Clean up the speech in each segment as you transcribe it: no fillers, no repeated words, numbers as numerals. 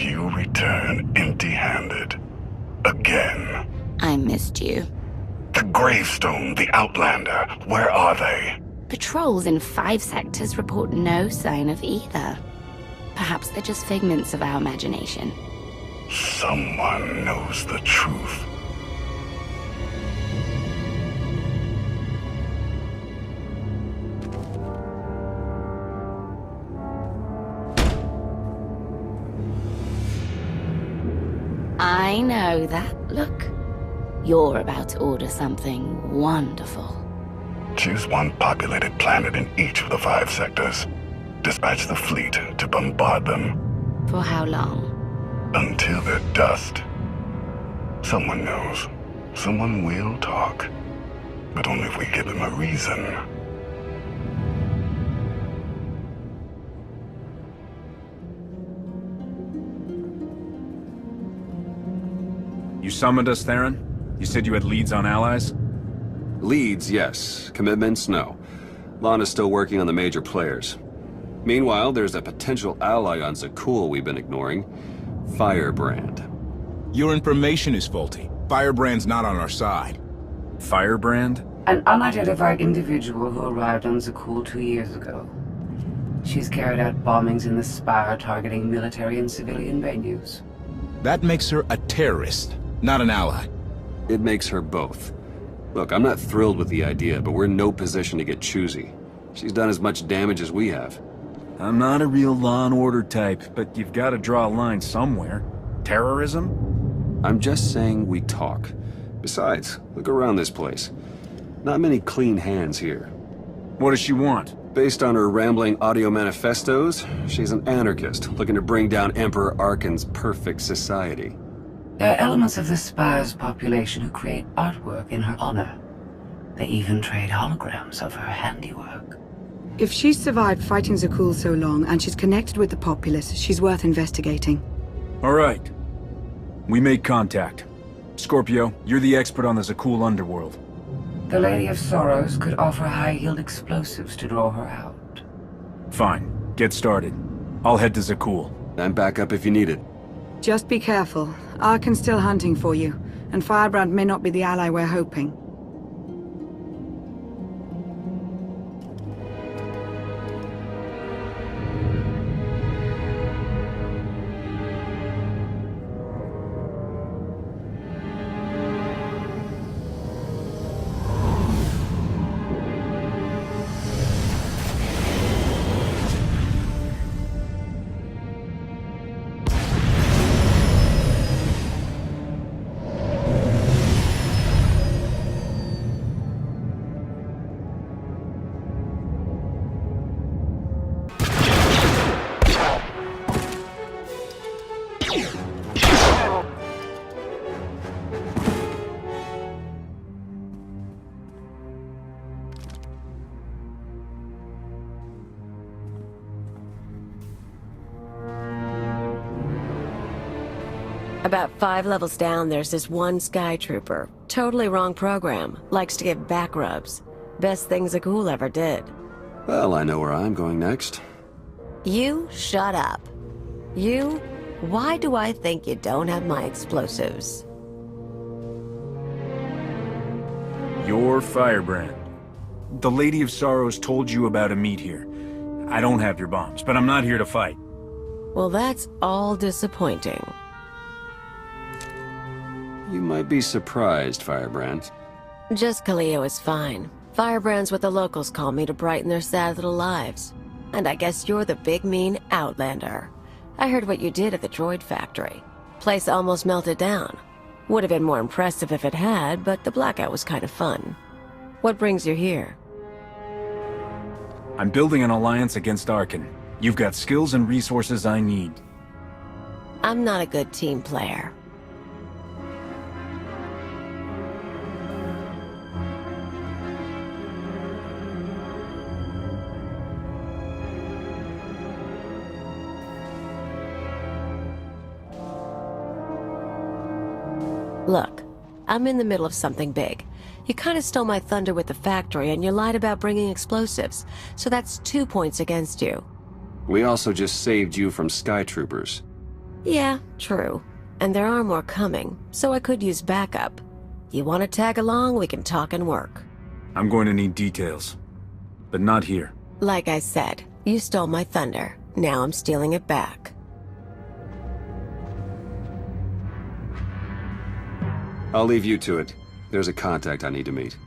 You return empty-handed. Again. I missed you. The Gravestone, the Outlander, where are they? Patrols in 5 sectors report no sign of either. Perhaps they're just figments of our imagination. Someone knows the truth. I know that look. You're about to order something wonderful. Choose one populated planet in each of the 5 sectors. Dispatch the fleet to bombard them. For how long? Until they're dust. Someone knows. Someone will talk. But only if we give them a reason. You summoned us, Theron? You said you had leads on allies? Leads, yes. Commitments, no. Lana's still working on the major players. Meanwhile, there's a potential ally on Zakul we've been ignoring. Firebrand. Your information is faulty. Firebrand's not on our side. Firebrand? An unidentified individual who arrived on Zakul 2 years ago. She's carried out bombings in the Spire targeting military and civilian venues. That makes her a terrorist, not an ally. It makes her both. Look, I'm not thrilled with the idea, but we're in no position to get choosy. She's done as much damage as we have. I'm not a real law and order type, but you've got to draw a line somewhere. Terrorism? I'm just saying we talk. Besides, look around this place. Not many clean hands here. What does she want? Based on her rambling audio manifestos, she's an anarchist looking to bring down Emperor Arkan's perfect society. There are elements of the Spire's population who create artwork in her honor. They even trade holograms of her handiwork. If she's survived fighting Zakul so long and she's connected with the populace, she's worth investigating. All right. We made contact. Scorpio, you're the expert on the Zakul underworld. The Lady of Sorrows could offer high-yield explosives to draw her out. Fine. Get started. I'll head to Zakul. I'm back up if you need it. Just be careful. Arkan's still hunting for you, and Firebrand may not be the ally we're hoping. About 5 levels down, there's this one Sky Trooper. Totally wrong program. Likes to give back rubs. Best thing Zakul ever did. Well, I know where I'm going next. You shut up. You? Why do I think you don't have my explosives? You're Firebrand. The Lady of Sorrows told you about a meet here. I don't have your bombs, but I'm not here to fight. Well, that's all disappointing. You might be surprised, Firebrand. Just Kaleo is fine. Firebrand's what the locals call me to brighten their sad little lives. And I guess you're the big mean Outlander. I heard what you did at the droid factory. Place almost melted down. Would have been more impressive if it had, but the blackout was kind of fun. What brings you here? I'm building an alliance against Arkan. You've got skills and resources I need. I'm not a good team player. Look, I'm in the middle of something big. You kind of stole my thunder with the factory, and you lied about bringing explosives, so that's 2 points against you. We also just saved you from Sky Troopers. Yeah, true. And there are more coming, so I could use backup. You want to tag along, we can talk and work. I'm going to need details. But not here. Like I said, you stole my thunder. Now I'm stealing it back. I'll leave you to it. There's a contact I need to meet.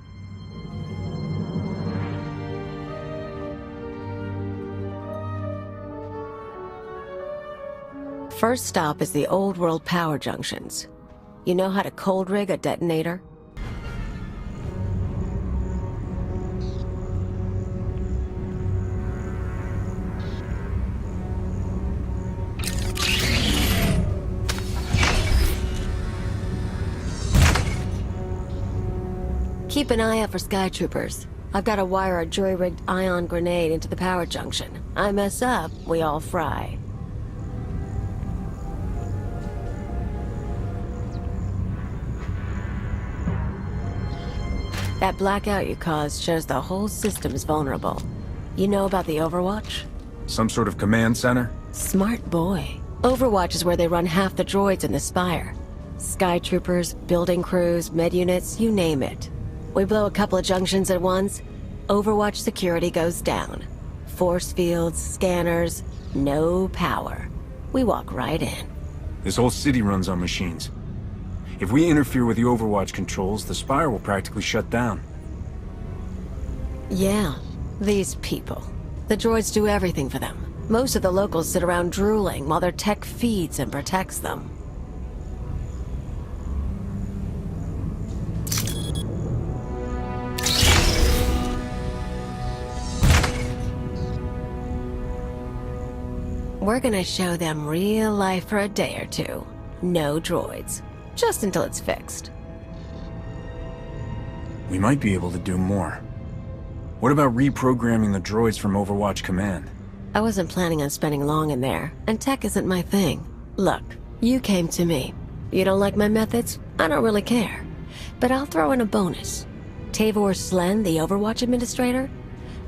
First stop is the old world power junctions. You know how to cold rig a detonator? Keep an eye out for sky troopers. I've got to wire a jury-rigged ion grenade into the power junction. I mess up, we all fry. That blackout you caused shows the whole system's vulnerable. You know about the Overwatch? Some sort of command center? Smart boy. Overwatch is where they run half the droids in the Spire. Sky troopers, building crews, med units, you name it. We blow a couple of junctions at once, Overwatch security goes down. Force fields, scanners, no power. We walk right in. This whole city runs on machines. If we interfere with the Overwatch controls, the Spire will practically shut down. Yeah, these people. The droids do everything for them. Most of the locals sit around drooling while their tech feeds and protects them. We're gonna show them real life for a day or two. No droids. Just until it's fixed. We might be able to do more. What about reprogramming the droids from Overwatch Command? I wasn't planning on spending long in there, and tech isn't my thing. Look, you came to me. You don't like my methods? I don't really care. But I'll throw in a bonus. Tavor Slen, the Overwatch administrator?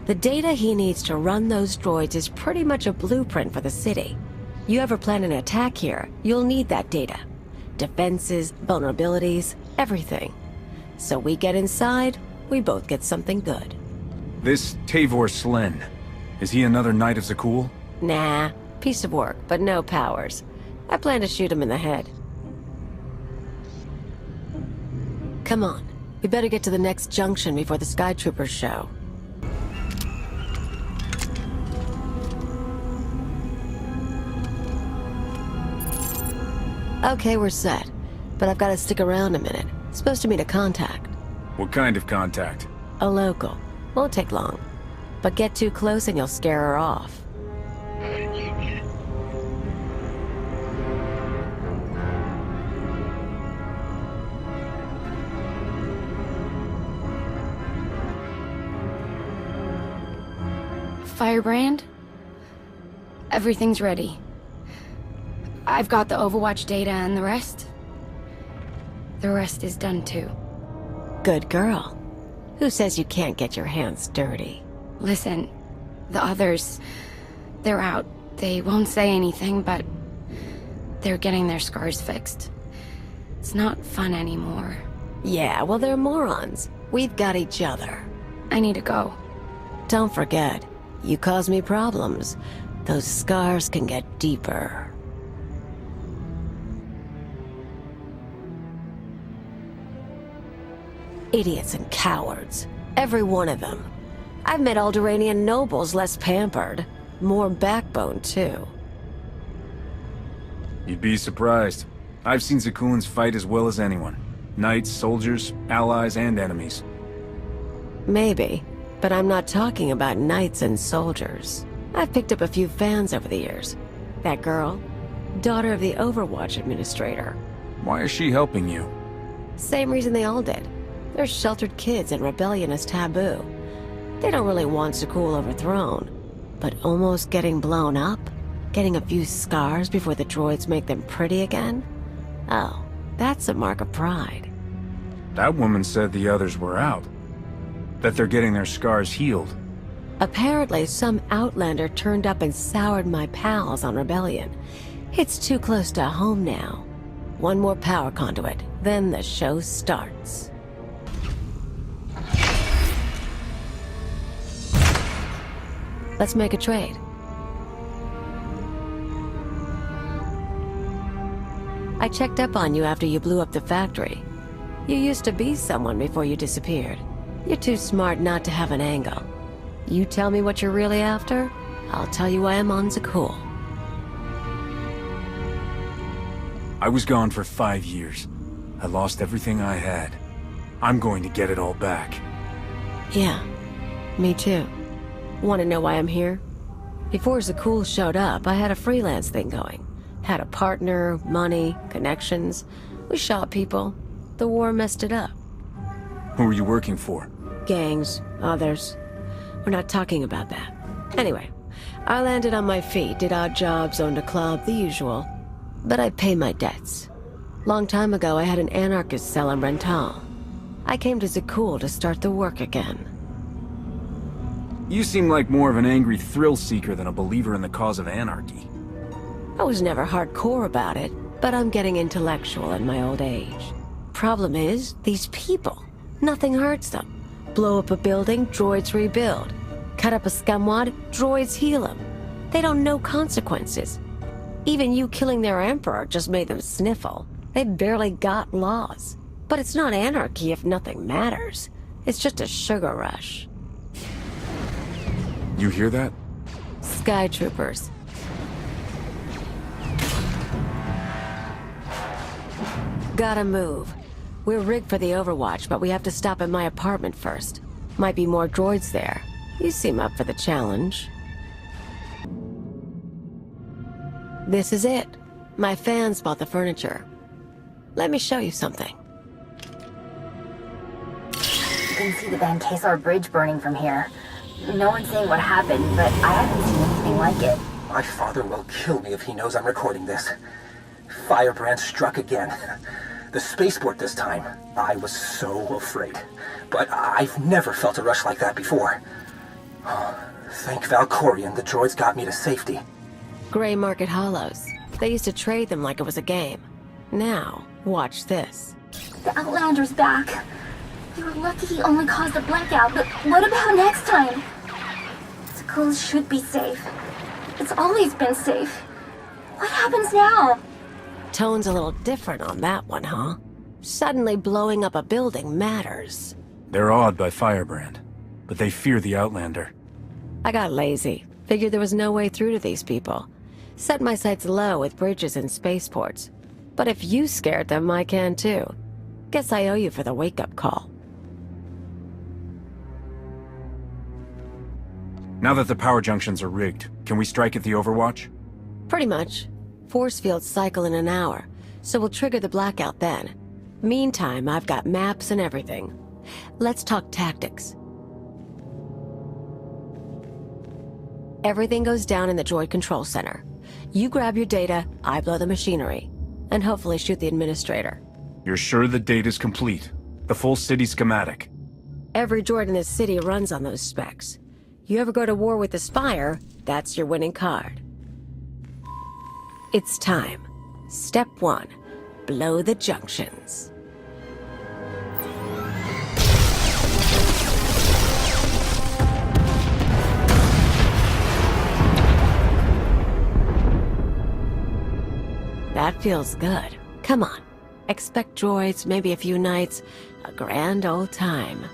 The data he needs to run those droids is pretty much a blueprint for the city. You ever plan an attack here, you'll need that data. Defenses, vulnerabilities, everything. So we get inside, we both get something good. This Tavor Slen, is he another Knight of Zakul? Nah, piece of work, but no powers. I plan to shoot him in the head. Come on, we better get to the next junction before the Sky Troopers show. Okay, we're set. But I've got to stick around a minute. Supposed to meet a contact. What kind of contact? A local. Won't take long. But get too close and you'll scare her off. Firebrand? Everything's ready. I've got the Overwatch data and the rest is done too. Good girl. Who says you can't get your hands dirty? Listen, the others, they're out. They won't say anything, but they're getting their scars fixed. It's not fun anymore. Yeah, well, they're morons. We've got each other. I need to go. Don't forget, you cause me problems. Those scars can get deeper. Idiots and cowards. Every one of them. I've met Alderaanian nobles less pampered. More backbone, too. You'd be surprised. I've seen Zakulans fight as well as anyone. Knights, soldiers, allies, and enemies. Maybe, but I'm not talking about knights and soldiers. I've picked up a few fans over the years. That girl, daughter of the Overwatch administrator. Why is she helping you? Same reason they all did. They're sheltered kids and rebellion is taboo. They don't really want Zakul overthrown. But almost getting blown up? Getting a few scars before the droids make them pretty again? Oh, that's a mark of pride. That woman said the others were out. That they're getting their scars healed. Apparently, some outlander turned up and soured my pals on rebellion. It's too close to home now. One more power conduit, then the show starts. Let's make a trade. I checked up on you after you blew up the factory. You used to be someone before you disappeared. You're too smart not to have an angle. You tell me what you're really after, I'll tell you why I'm on Zakul. I was gone for 5 years. I lost everything I had. I'm going to get it all back. Yeah, me too. Want to know why I'm here? Before Zakul showed up, I had a freelance thing going. Had a partner, money, connections. We shot people. The war messed it up. Who were you working for? Gangs, others. We're not talking about that. Anyway, I landed on my feet, did odd jobs, owned a club, the usual. But I pay my debts. Long time ago, I had an anarchist cell in Rental. I came to Zakul to start the work again. You seem like more of an angry thrill-seeker than a believer in the cause of anarchy. I was never hardcore about it, but I'm getting intellectual in my old age. Problem is, these people. Nothing hurts them. Blow up a building, droids rebuild. Cut up a scumwad, droids heal them. They don't know consequences. Even you killing their emperor just made them sniffle. They barely got laws. But it's not anarchy if nothing matters. It's just a sugar rush. You hear that? Sky troopers. Gotta move. We're rigged for the Overwatch, but we have to stop at my apartment first. Might be more droids there. You seem up for the challenge. This is it. My fans bought the furniture. Let me show you something. You can see the Van Kesar Bridge burning from here. No one's saying what happened, but I haven't seen anything like it. My father will kill me if he knows I'm recording this. Firebrand struck again. The spaceport this time. I was so afraid. But I've never felt a rush like that before. Thank Valkorion, the droids got me to safety. Gray Market Hollows. They used to trade them like it was a game. Now, watch this. The Outlander's back. You were lucky he only caused a blackout, but what about next time? Zakul should be safe. It's always been safe. What happens now? Tone's a little different on that one, huh? Suddenly blowing up a building matters. They're awed by Firebrand, but they fear the Outlander. I got lazy. Figured there was no way through to these people. Set my sights low with bridges and spaceports. But if you scared them, I can too. Guess I owe you for the wake-up call. Now that the power junctions are rigged, can we strike at the Overwatch? Pretty much. Force fields cycle in an hour, so we'll trigger the blackout then. Meantime, I've got maps and everything. Let's talk tactics. Everything goes down in the droid control center. You grab your data, I blow the machinery, and hopefully shoot the administrator. You're sure the data's complete? The full city schematic? Every droid in this city runs on those specs. You ever go to war with the Spire, that's your winning card. It's time. Step 1. Blow the junctions. That feels good. Come on. Expect droids, maybe a few nights. A grand old time.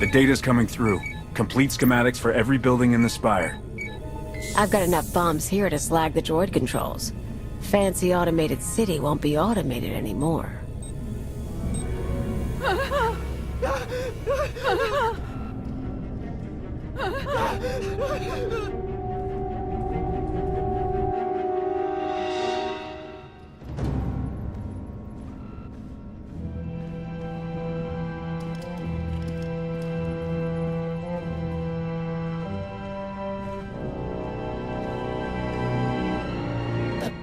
The data's coming through. Complete schematics for every building in the Spire. I've got enough bombs here to slag the droid controls. Fancy automated city won't be automated anymore.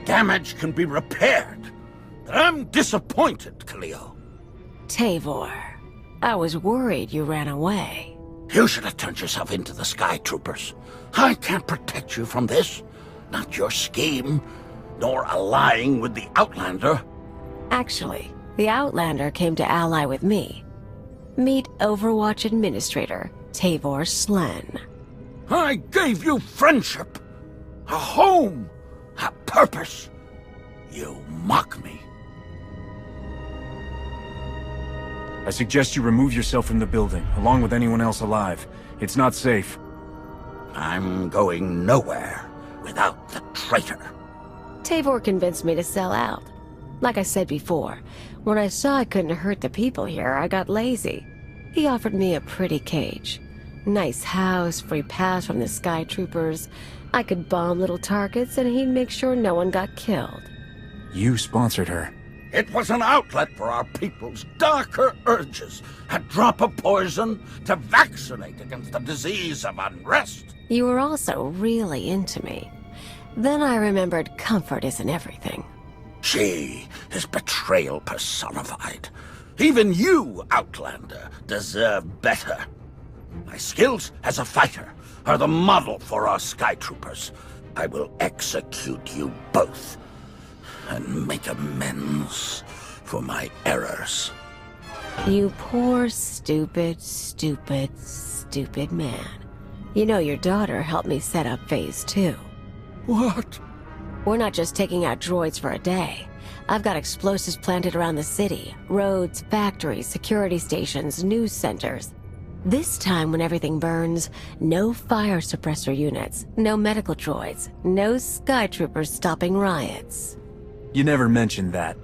Damage can be repaired. I'm disappointed, Cleo. Tavor, I was worried you ran away. You should have turned yourself into the Sky Troopers. I can't protect you from this. Not your scheme, nor allying with the Outlander. Actually, the Outlander came to ally with me. Meet Overwatch Administrator, Tavor Slen. I gave you friendship, a home, a purpose. You mock me. I suggest you remove yourself from the building, along with anyone else alive. It's not safe. I'm going nowhere without the traitor. Tavor convinced me to sell out. Like I said before, when I saw I couldn't hurt the people here, I got lazy. He offered me a pretty cage. Nice house, free pass from the Sky Troopers. I could bomb little targets and he'd make sure no one got killed. You sponsored her. It was an outlet for our people's darker urges. A drop of poison to vaccinate against the disease of unrest. You were also really into me. Then I remembered comfort isn't everything. She is betrayal personified. Even you, Outlander, deserve better. My skills as a fighter are the model for our Sky Troopers. I will execute you both and make amends for my errors. You poor, stupid man. You know your daughter helped me set up Phase 2. What? We're not just taking out droids for a day. I've got explosives planted around the city. Roads, factories, security stations, news centers. This time when everything burns, no fire suppressor units, no medical droids, no Sky Troopers stopping riots. You never mentioned that.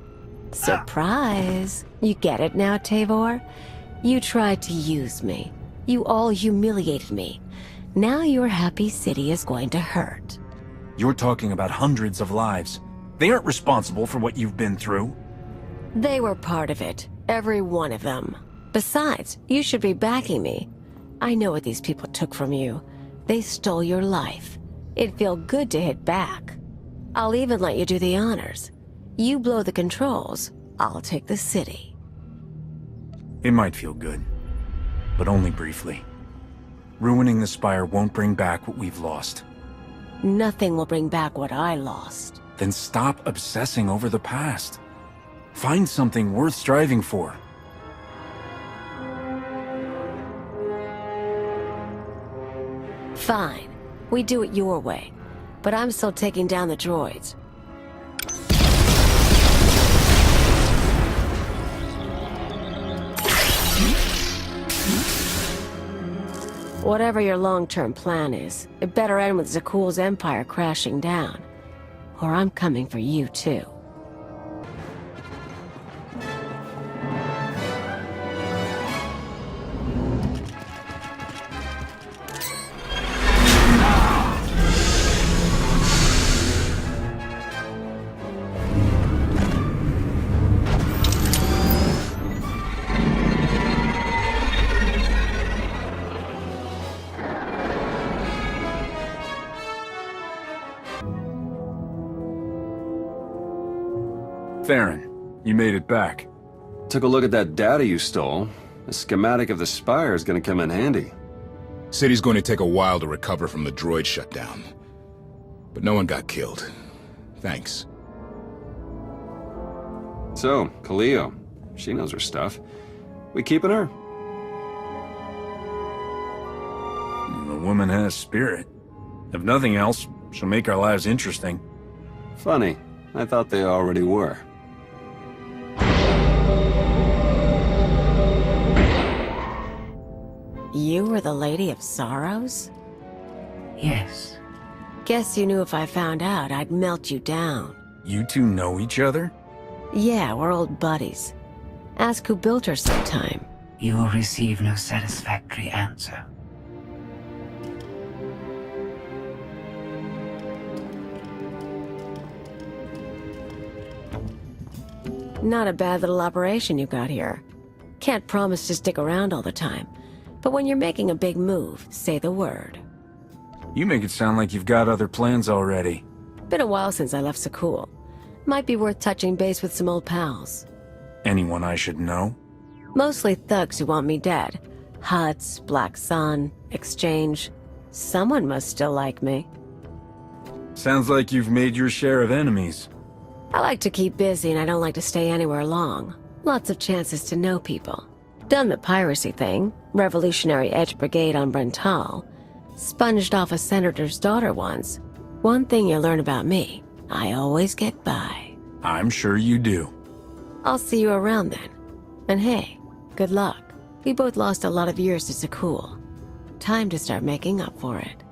Surprise! You get it now, Tavor? You tried to use me. You all humiliated me. Now your happy city is going to hurt. You're talking about hundreds of lives. They aren't responsible for what you've been through. They were part of it. Every one of them. Besides, you should be backing me. I know what these people took from you. They stole your life. It'd feel good to hit back. I'll even let you do the honors. You blow the controls, I'll take the city. It might feel good, but only briefly. Ruining the Spire won't bring back what we've lost. Nothing will bring back what I lost. Then stop obsessing over the past. Find something worth striving for. Fine. We do it your way. But I'm still taking down the droids. Whatever your long-term plan is, it better end with Zakuul's empire crashing down. Or I'm coming for you, too. Theron, you made it back. Took a look at that data you stole. A schematic of the Spire is gonna come in handy. City's going to take a while to recover from the droid shutdown. But no one got killed. Thanks. So, Cleo. She knows her stuff. We keeping her? The woman has spirit. If nothing else, she'll make our lives interesting. Funny. I thought they already were. You were the Lady of Sorrows? Yes. Guess you knew if I found out, I'd melt you down. You two know each other? Yeah, we're old buddies. Ask who built her sometime. You will receive no satisfactory answer. Not a bad little operation you got here. Can't promise to stick around all the time, but when you're making a big move, say the word. You make it sound like you've got other plans already. Been a while since I left Sakul. Might be worth touching base with some old pals. Anyone I should know? Mostly thugs who want me dead. Huts, Black Sun, Exchange. Someone must still like me. Sounds like you've made your share of enemies. I like to keep busy and I don't like to stay anywhere long. Lots of chances to know people. Done the piracy thing, Revolutionary Edge Brigade on Brental. Sponged off a senator's daughter once. One thing you learn about me, I always get by. I'm sure you do. I'll see you around then. And hey, good luck. We both lost a lot of years to Sakul. Time to start making up for it.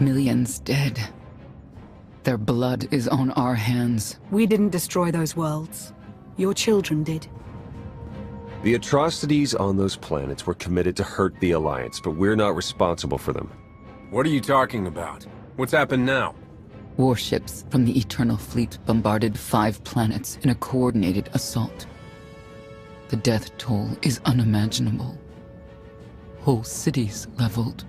Millions dead. Their blood is on our hands. We didn't destroy those worlds. Your children did. The atrocities on those planets were committed to hurt the Alliance, but we're not responsible for them. What are you talking about? What's happened now? Warships from the Eternal Fleet bombarded 5 planets in a coordinated assault. The death toll is unimaginable. Whole cities leveled.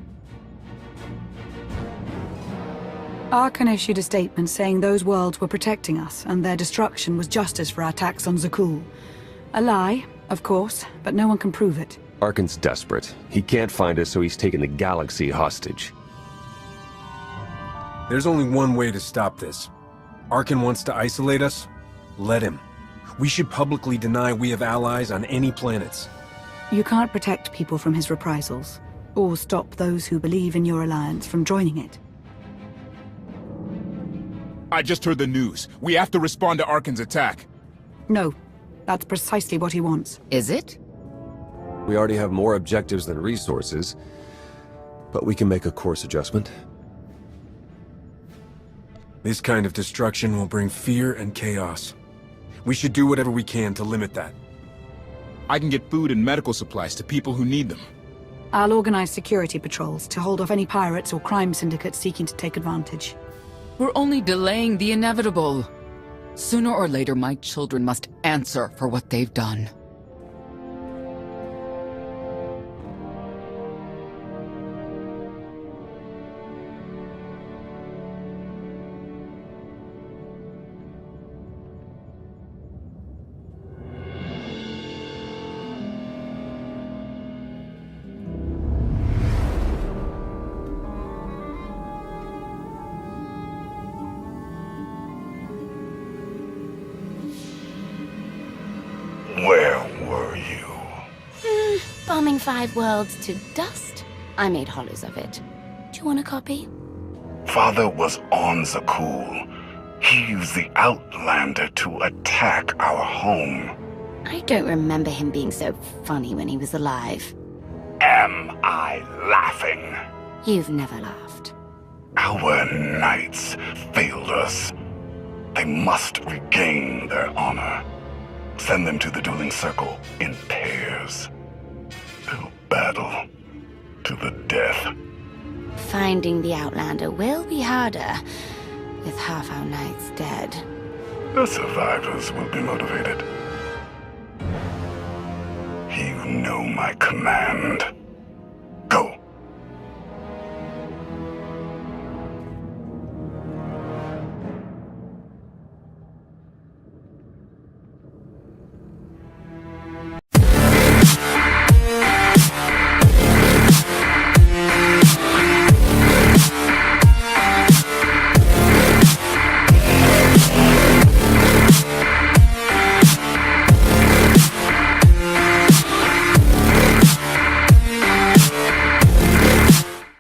Arkan issued a statement saying those worlds were protecting us, and their destruction was justice for our attacks on Zakul. A lie, of course, but no one can prove it. Arkan's desperate. He can't find us, so he's taken the galaxy hostage. There's only one way to stop this. Arkan wants to isolate us? Let him. We should publicly deny we have allies on any planets. You can't protect people from his reprisals, or stop those who believe in your alliance from joining it. I just heard the news. We have to respond to Arkan's attack. No, that's precisely what he wants. Is it? We already have more objectives than resources, but we can make a course adjustment. This kind of destruction will bring fear and chaos. We should do whatever we can to limit that. I can get food and medical supplies to people who need them. I'll organize security patrols to hold off any pirates or crime syndicates seeking to take advantage. We're only delaying the inevitable. Sooner or later, my children must answer for what they've done. Where were you? Bombing 5 worlds to dust. I made hollows of it. Do you want a copy? Father was on Zakul. He used the Outlander to attack our home. I don't remember him being so funny when he was alive. Am I laughing? You've never laughed. Our knights failed us. They must regain their honor. Send them to the dueling circle in pairs. They'll battle to the death. Finding the Outlander will be harder, with half our knights dead. The survivors will be motivated. You know my command.